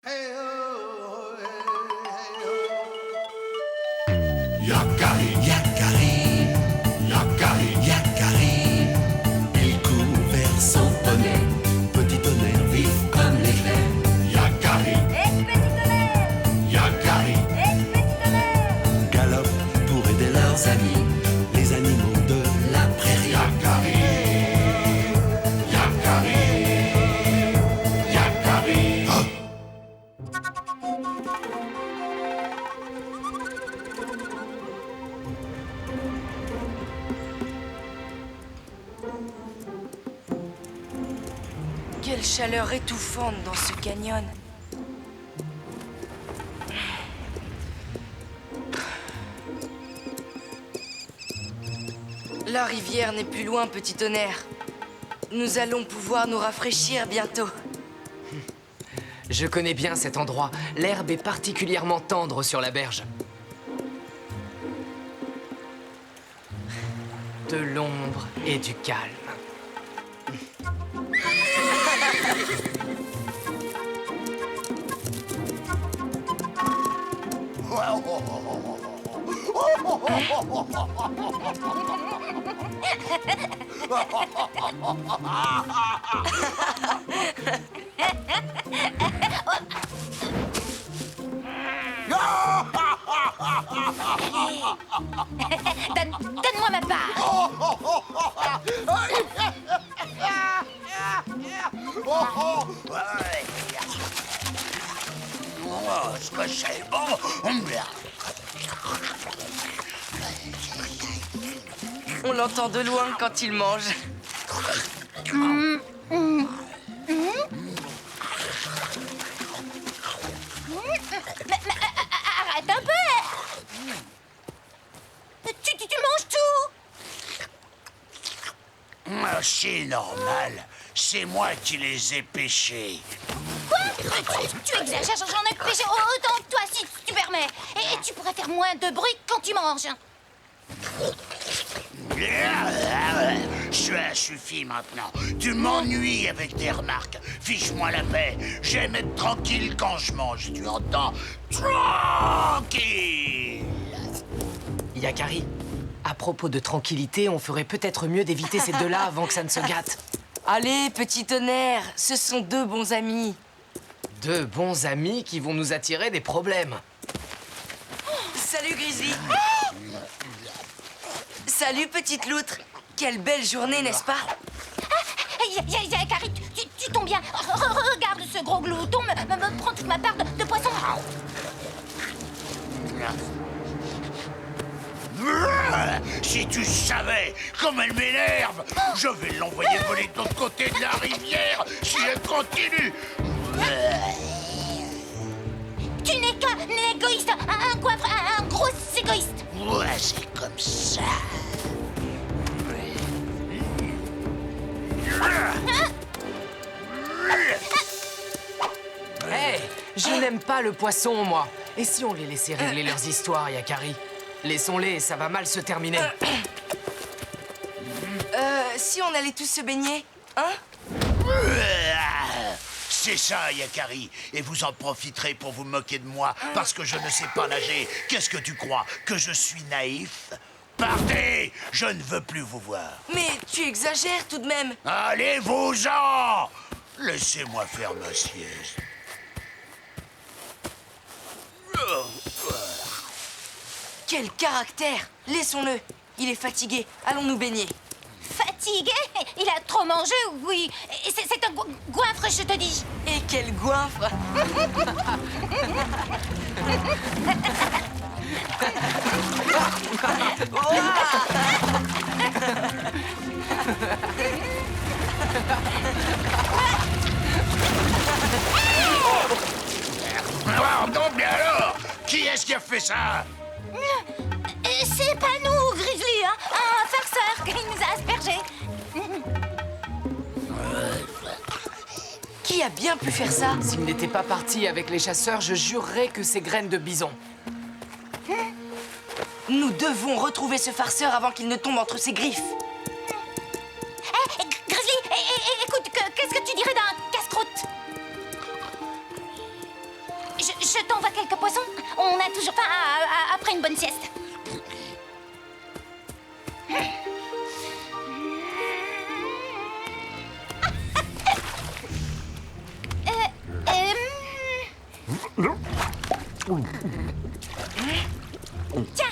Yakari, Yakari, Yakari, Yakari. Il court vers son poney, petit tonnerre vif comme l'éclair. Yakari, Petit tonnerre, Yakari, petit tonnerre. galope pour aider leurs amis, les animaux de la prairie. Yakari, Yakari, Yakari. Oh! Quelle chaleur étouffante dans ce canyon. La rivière n'est plus loin, petit tonnerre. Nous allons pouvoir nous rafraîchir bientôt. Je connais bien cet endroit. L'herbe est particulièrement tendre sur la berge. De l'ombre et du calme. Donne-moi ma part. Ce que c'est bon. On l'entend de loin quand il mange. Arrête un peu. Tu manges tout. C'est normal. C'est moi qui les ai pêchés. Quoi? Tu exagères, j'en ai pêché autant que toi, si tu permets. Et tu pourrais faire moins de bruit quand tu manges. Ça suffit maintenant. Tu m'ennuies avec tes remarques. Fiche-moi la paix. J'aime être tranquille quand je mange. Tu entends? Tranquille. Yakari, à propos de tranquillité, on ferait peut-être mieux d'éviter ces deux-là avant que ça ne se gâte. Allez, petit tonnerre, ce sont deux bons amis. Deux bons amis qui vont nous attirer des problèmes. Salut, Grizzly. Salut, petite loutre. Quelle belle journée, n'est-ce pas? Yakari, tu tombes bien. Regarde ce gros glouton me prend toute ma part de poisson. Si tu savais comme elle m'énerve, je vais l'envoyer voler de l'autre côté de la rivière si elle continue. Tu n'es qu'un égoïste, un coiffre, un gros égoïste. Ouais, c'est comme ça. Hé, je n'aime pas le poisson, moi. Et si on les laissait régler leurs histoires, Yakari? Laissons-les, ça va mal se terminer. Si on allait tous se baigner, hein? C'est ça, Yakari. Et vous en profiterez pour vous moquer de moi parce que je ne sais pas nager. Qu'est-ce que tu crois? Que je suis naïf? Partez! Je ne veux plus vous voir. Mais tu exagères tout de même. Allez-vous-en! Laissez-moi faire ma sieste. Quel caractère! Laissons-le. Il est fatigué. Allons nous baigner. Fatigué? Il a trop mangé, oui. C'est un goinfre, je te dis. Et quel goinfre! Pardon, mais alors? Qui est-ce qui a fait ça? C'est pas nous, Grizzly, hein. Un farceur qui nous a aspergés. Qui a bien pu faire ça? S'il n'était pas parti avec les chasseurs, je jurerais que c'est graines de bison. Nous devons retrouver ce farceur avant qu'il ne tombe entre ses griffes. Grizzly, écoute, qu'est-ce que tu dirais d'un casse-croûte? ferai une bonne sieste. Tiens,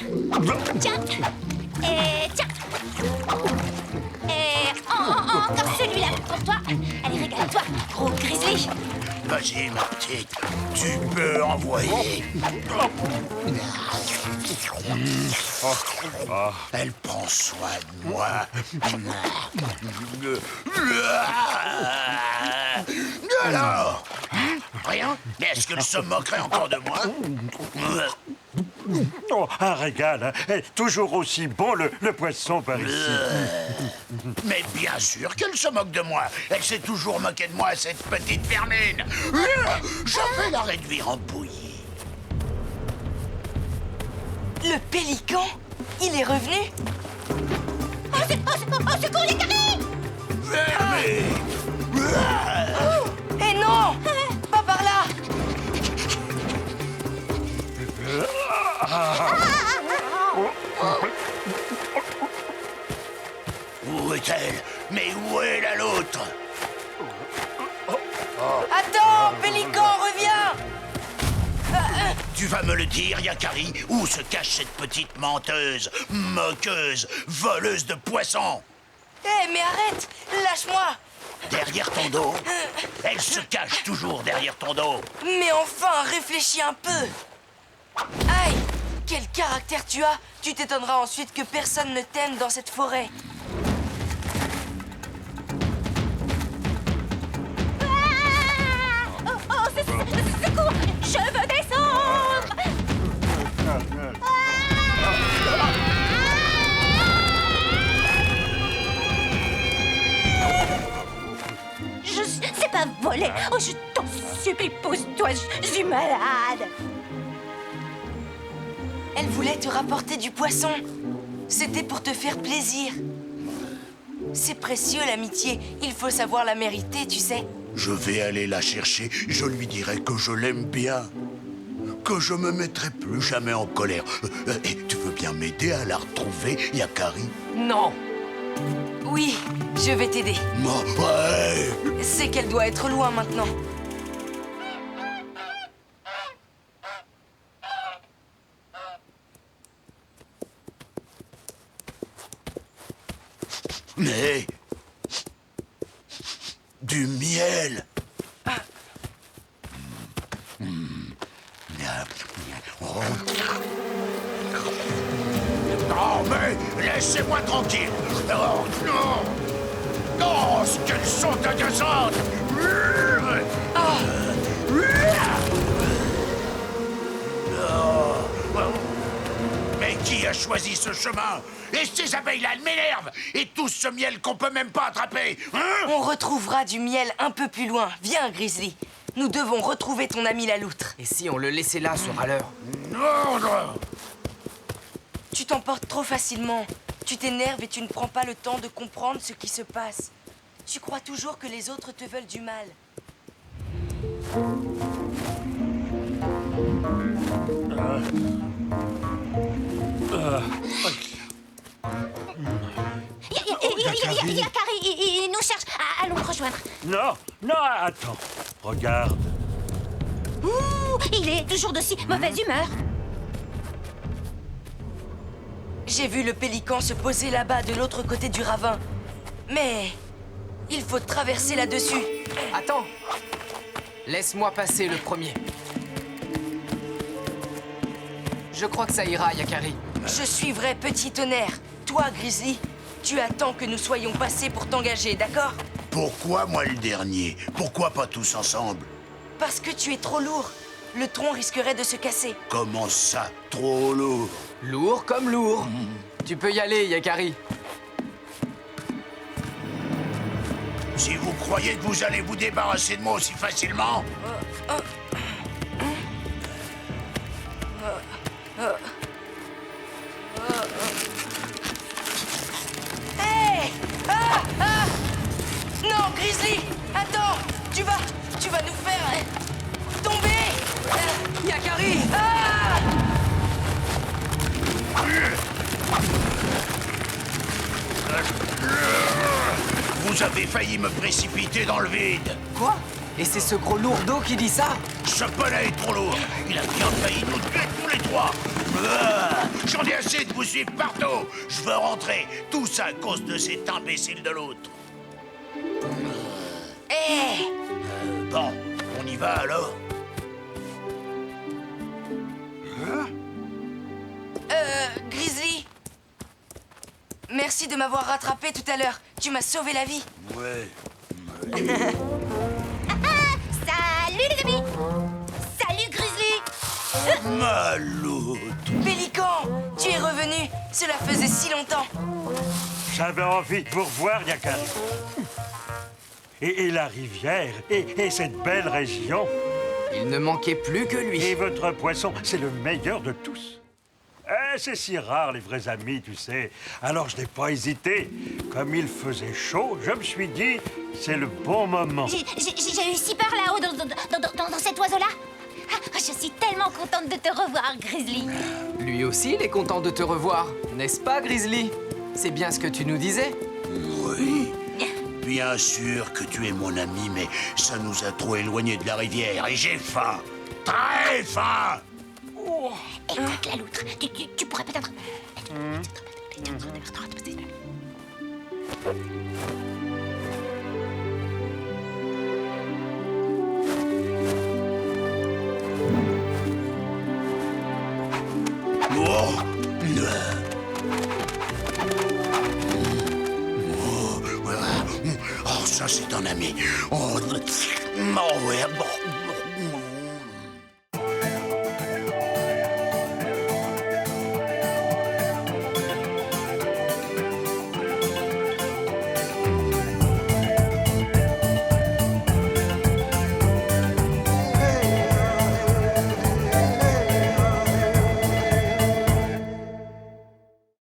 tiens, et tiens. Et encore celui-là pour toi. Allez, régale-toi, gros grizzly. Vas-y, ma petite, tu peux envoyer. Elle prend soin de moi. Alors, rien? Est-ce qu'elle se moquerait encore de moi? Oh, un régal, hein. Et toujours aussi bon le poisson par ici. Mais bien sûr qu'elle se moque de moi. Elle s'est toujours moquée de moi, cette petite vermine. Je vais la réduire en bouillie. Le pélican? Il est revenu? Oh, secours, Yakari! Vermine! Eh non! Pas par là! Où est-elle? Mais où est la l'autre? Attends, pélican, reviens! Tu vas me le dire, Yakari, où se cache cette petite menteuse, moqueuse, voleuse de poissons? Eh, mais arrête! Lâche-moi! Derrière ton dos? Elle se cache toujours derrière ton dos. Mais enfin, réfléchis un peu! Aïe! Quel caractère tu as! Tu t'étonneras ensuite que personne ne t'aime dans cette forêt. Secours! Je veux descendre! C'est pas volé! Oh, je t'en supplie, pousse-toi, je suis malade! Elle voulait te rapporter du poisson. C'était pour te faire plaisir. C'est précieux, l'amitié. Il faut savoir la mériter, tu sais. Je vais aller la chercher, je lui dirai que je l'aime bien. Que je me mettrai plus jamais en colère. Et tu veux bien m'aider à la retrouver, Yakari? Non! Oui, je vais t'aider. Ouais. C'est qu'elle doit être loin maintenant. Mais... du miel. Non, mais laissez-moi tranquille. Oh, non. Oh, qu'elles sont agaçantes. Mais qui a choisi ce chemin? Et ces abeilles-là, elles m'énervent. Et tout ce miel qu'on peut même pas attraper. Hein? On retrouvera du miel un peu plus loin. Viens, Grizzly. Nous devons retrouver ton ami la loutre. Et si on le laissait là ce râleur? Non, non. Tu t'emportes trop facilement. Tu t'énerves et tu ne prends pas le temps de comprendre ce qui se passe. Tu crois toujours que les autres te veulent du mal. Yakari, il nous cherche. Allons le rejoindre. Non, non, attends. Regarde. Ouh, il est toujours de si mauvaise humeur. J'ai vu le pélican se poser là-bas de l'autre côté du ravin. Mais il faut traverser là-dessus. Attends! Laisse-moi passer le premier. Je crois que ça ira, Yakari. Je suivrai Petit Tonnerre. Toi, Grizzly, tu attends que nous soyons passés pour t'engager, d'accord? Pourquoi moi le dernier? Pourquoi pas tous ensemble? Parce que tu es trop lourd. Le tronc risquerait de se casser. Comment ça? Trop lourd? Lourd comme lourd. Tu peux y aller, Yakari. Si vous croyez que vous allez vous débarrasser de moi aussi facilement... Hey! Non, Grizzly! Attends! Tu vas nous faire tomber! Yakari! avez failli me précipiter dans le vide. Quoi? Et c'est ce gros lourdeau qui dit ça? Ce poney est trop lourd. Il a bien failli nous tuer tous les trois. J'en ai assez de vous suivre partout. Je veux rentrer. Tout ça à cause de cet imbécile de l'autre. Hé! Bon, on y va alors? Grizzly! Merci de m'avoir rattrapé tout à l'heure. Tu m'as sauvé la vie. Ouais. Salut les amis! Salut Grizzly! Maloute. Pélican! Tu es revenu. Cela faisait si longtemps. J'avais envie de vous revoir, Yakari. Et la rivière, et cette belle région. Il ne manquait plus que lui. Et votre poisson, c'est le meilleur de tous. C'est si rare, les vrais amis, tu sais. Alors je n'ai pas hésité. Comme il faisait chaud, je me suis dit, c'est le bon moment. J'ai eu si peur là-haut dans cet oiseau-là. Ah, je suis tellement contente de te revoir, Grizzly. Lui aussi, il est content de te revoir. N'est-ce pas, Grizzly? C'est bien ce que tu nous disais. Oui. Bien sûr que tu es mon ami, mais ça nous a trop éloignés de la rivière et j'ai faim. Très faim. Écoute la loutre, tu pourrais peut-être... Oh. Oh, ça c'est un ami. Oh, ouais, bon.